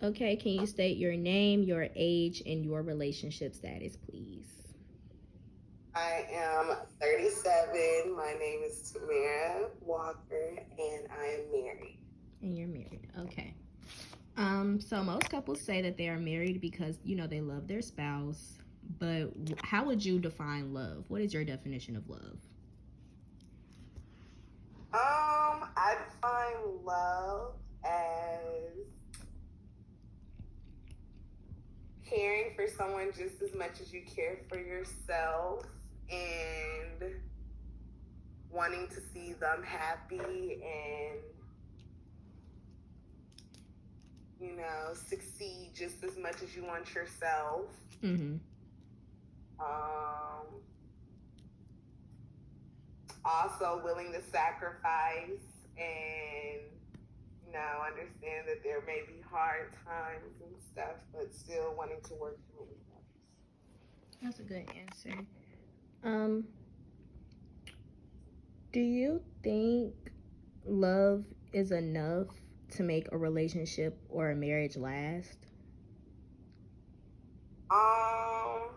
Okay, can you state your name, your age, and your relationship status, please? I am 37. My name is Tamara Walker, and I am married. And you're married. Okay. So most couples say that they are married because they love their spouse. But how would you define love? What is your definition of love? I define love as caring for someone just as much as you care for yourself and wanting to see them happy and, succeed just as much as you want yourself. Mm-hmm. Um, Also willing to sacrifice and understand that there may be hard times and stuff, but still wanting to work through it with others. That's a good answer. Um, do you think love is enough to make a relationship or a marriage last? Um,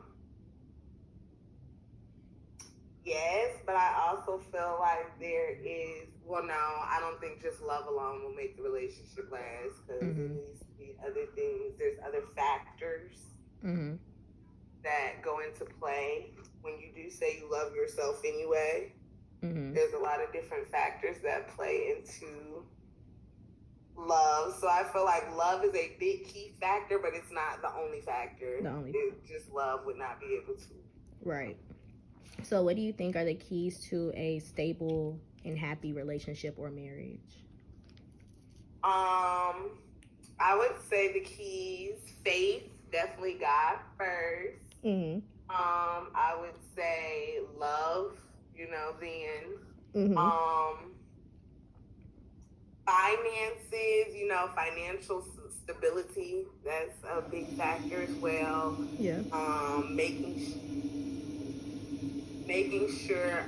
yes, but I also feel like there is, well, no, I don't think just love alone will make the relationship last because Mm-hmm. there needs to be other things. There's other factors Mm-hmm. that go into play when you do say you love yourself anyway. Mm-hmm. There's a lot of different factors that play into love. So I feel like love is a big key factor, but it's not the only factor. The only Just love would not be able to. right. So, what do you think are the keys to a stable and happy relationship or marriage? I would say the keys, faith, definitely God first. Mm-hmm. I would say love, then. Mm-hmm. Finances, financial stability, that's a big factor as well. Yeah. Making sure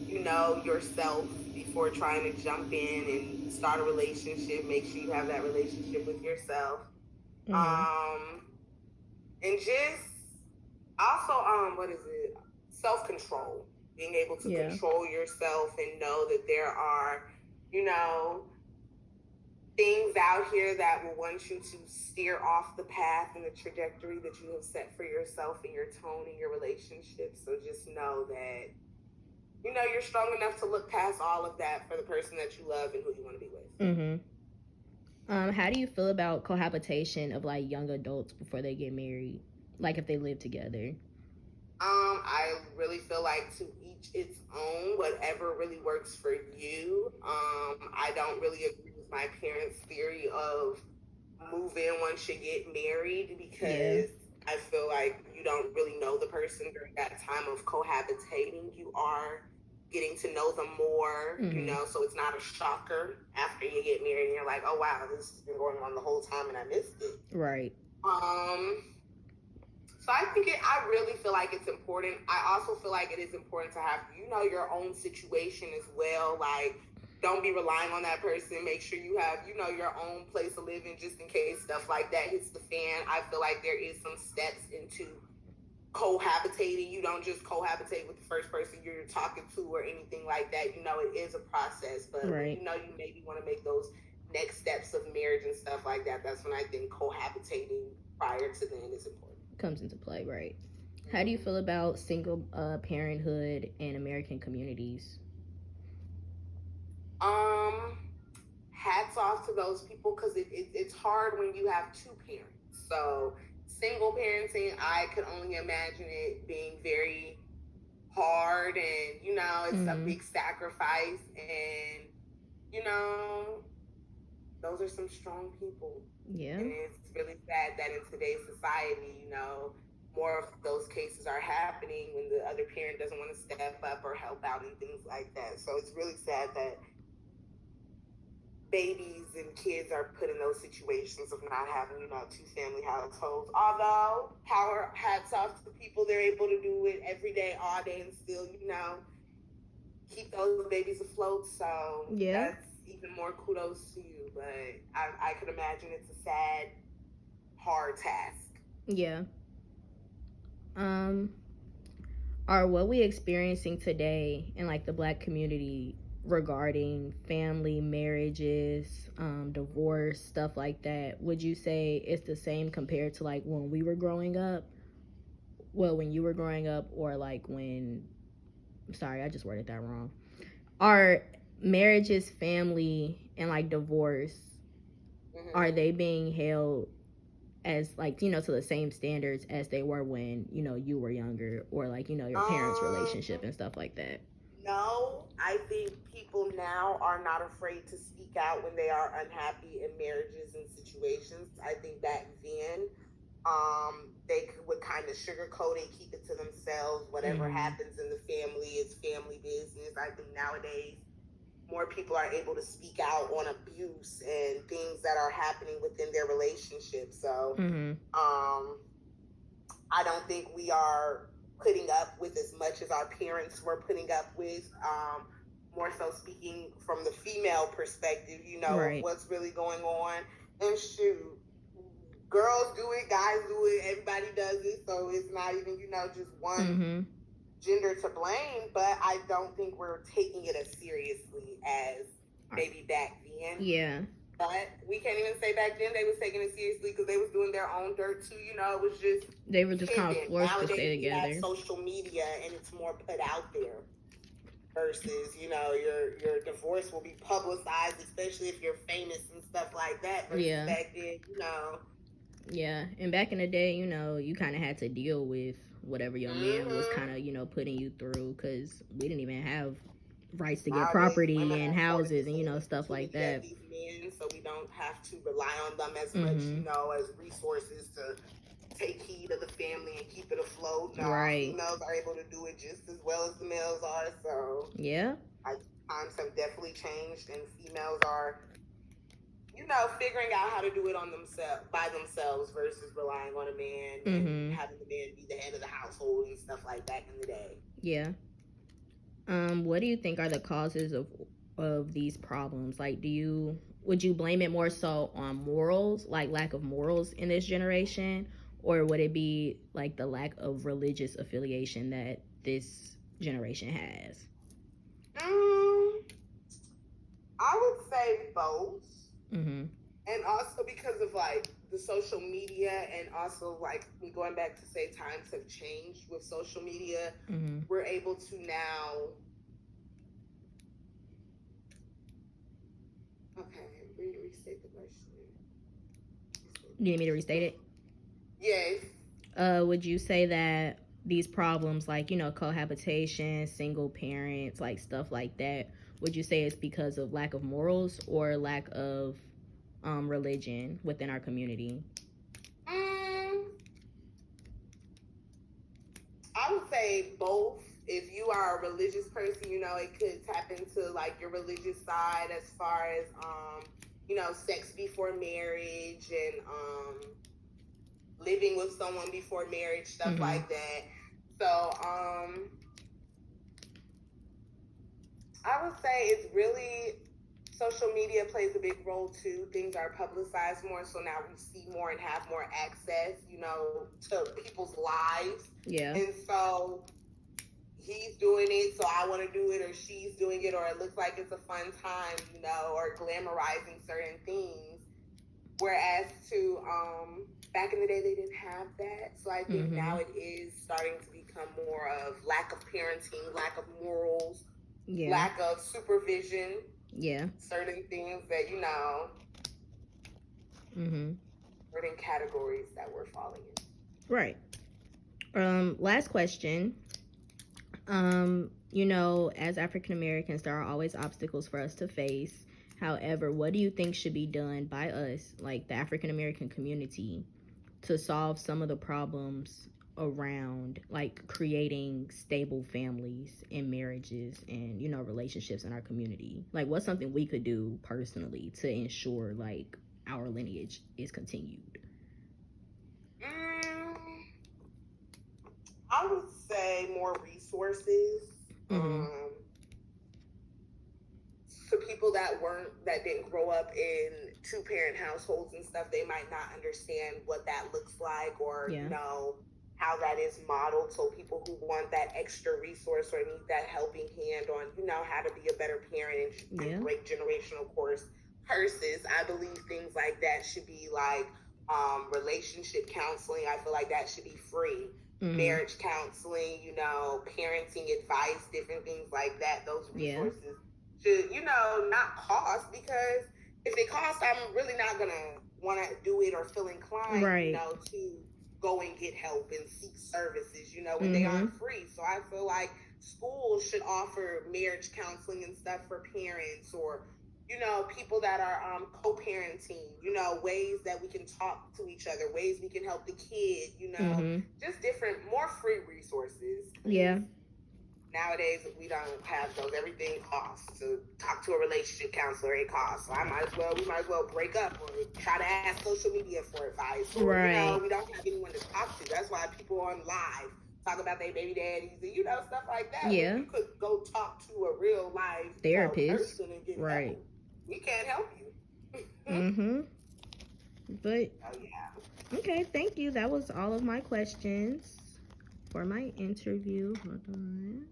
you know yourself before trying to jump in and start a relationship. Make sure you have that relationship with yourself. Mm-hmm. And just also what is it? Self-control. Being able to control yourself and know that there are, things out here that will want you to steer off the path and the trajectory that you have set for yourself and your tone in your relationship. So just know that, you're strong enough to look past all of that for the person that you love and who you want to be with. Mm-hmm. How do you feel about cohabitation of like young adults before they get married? Like if they live together? I really feel like to each its own, whatever really works for you. I don't really agree with my parents' theory of move in once you get married because I feel like you don't really know the person during that time of cohabitating. You are getting to know them more, so it's not a shocker after you get married and you're like, oh wow, this has been going on the whole time and I missed it. Right. So I really feel like it's important. I also feel like it is important to have, your own situation as well. Like, don't be relying on that person. Make sure you have, your own place of living just in case stuff like that hits the fan. I feel like there is some steps into cohabitating. You don't just cohabitate with the first person you're talking to or anything like that. It is a process, but right. when you maybe want to make those next steps of marriage and stuff like that, that's when I think cohabitating prior to then is important. Comes into play, right? How do you feel about single parenthood in American communities? Hats off to those people because it's hard when you have two parents. So single parenting, I could only imagine it being very hard and, it's a big sacrifice and, those are some strong people. Yeah. And it's really sad that in today's society, more of those cases are happening when the other parent doesn't want to step up or help out and things like that. So it's really sad that babies and kids are put in those situations of not having, two family households. Although, hats off to the people, they're able to do it every day, all day, and still, keep those babies afloat. So even more kudos to you. But I could imagine it's a sad, hard task. Yeah. Um, are what we experiencing today in like the Black community regarding family, marriages, divorce, stuff like that, would you say it's the same compared to like when we were growing up? Well, when you were growing up, or like when, sorry, I just worded that wrong. Are marriages, family, and like divorce, are they being held as like, you know, to the same standards as they were when, you know, you were younger, or like, you know, your parents' relationship and stuff like that? No, I think people now are not afraid to speak out when they are unhappy in marriages and situations. I think back then, they would kind of sugarcoat it, keep it to themselves. Whatever happens in the family is family business. I think nowadays more people are able to speak out on abuse and things that are happening within their relationship. So, I don't think we are putting up with as much as our parents were putting up with. More so speaking from the female perspective, you know, of what's really going on. And shoot, girls do it, guys do it, everybody does it. So it's not even, you know, just one gender to blame. But I don't think we're taking it as seriously as maybe back then. Yeah. But we can't even say back then they was taking it seriously because they was doing their own dirt too. You know, it was just they were just kind of forced to stay together. We have social media and it's more put out there. Versus, you know, your divorce will be publicized, especially if you're famous and stuff like that. Versus back then, you know. Yeah, and back in the day, you know, you kind of had to deal with whatever your man was kind of, you know, putting you through, because we didn't even have rights to get property and houses and, you know, stuff like that. These men, so we don't have to rely on them as much, you know, as resources to take heed of the family and keep it afloat. No, females are able to do it just as well as the males are. So yeah, times have definitely changed, and females are, you know, figuring out how to do it on themselves by themselves versus relying on a man and having the man be the head of the household and stuff like back in the day. Yeah. What do you think are the causes of these problems? Like, would you blame it more so on morals, like lack of morals in this generation, or would it be like the lack of religious affiliation that this generation has? I would say both. And also because of like the social media, and also like going back to say times have changed with social media, we're able to now. Okay, restate the question. Do you need me to restate it? Yes. Would you say that these problems, like, you know, cohabitation, single parents, like stuff like that, would you say it's because of lack of morals or lack of religion within our community? I would say both. If you are a religious person, you know, it could tap into like your religious side as far as you know, sex before marriage and living with someone before marriage, stuff like that. So I would say it's really, social media plays a big role too. Things are publicized more, so now we see more and have more access, you know, to people's lives. Yeah. And so he's doing it, so I want to do it, or she's doing it, or it looks like it's a fun time, you know, or glamorizing certain things. Whereas to back in the day, they didn't have that. So I think now it is starting to become more of lack of parenting, lack of morals, lack of supervision. Yeah. Certain things that, you know, certain categories that we're falling in. Right. Last question. You know, as African Americans, there are always obstacles for us to face. However, what do you think should be done by us, like the African American community, to solve some of the problems around like creating stable families and marriages and, you know, relationships in our community? Like, what's something we could do personally to ensure like our lineage is continued? I would say more resources. for people that didn't grow up in two-parent households and stuff, they might not understand what that looks like, or Yeah. how that is modeled. So people who want that extra resource or need that helping hand on how to be a better parent and break generational curses, I believe things like that should be like relationship counseling. I feel like that should be free. Marriage counseling, parenting advice, different things like that. Those resources should, not cost, because if it costs, I'm really not gonna want to do it or feel inclined, to go and get help and seek services, when they aren't free. So I feel like schools should offer marriage counseling and stuff for parents, or people that are co-parenting, ways that we can talk to each other, ways we can help the kid, just different, more free resources. Yeah. Nowadays, we don't have those. Everything costs. To talk to a relationship counselor, it costs. So we might as well break up, or try to ask social media for advice. Or, we don't have anyone to talk to. That's why people on live talk about their baby daddies and, stuff like that. Yeah. When you could go talk to a real life therapist, person and get help. We can't help you. But, okay, thank you. That was all of my questions for my interview. Hold on.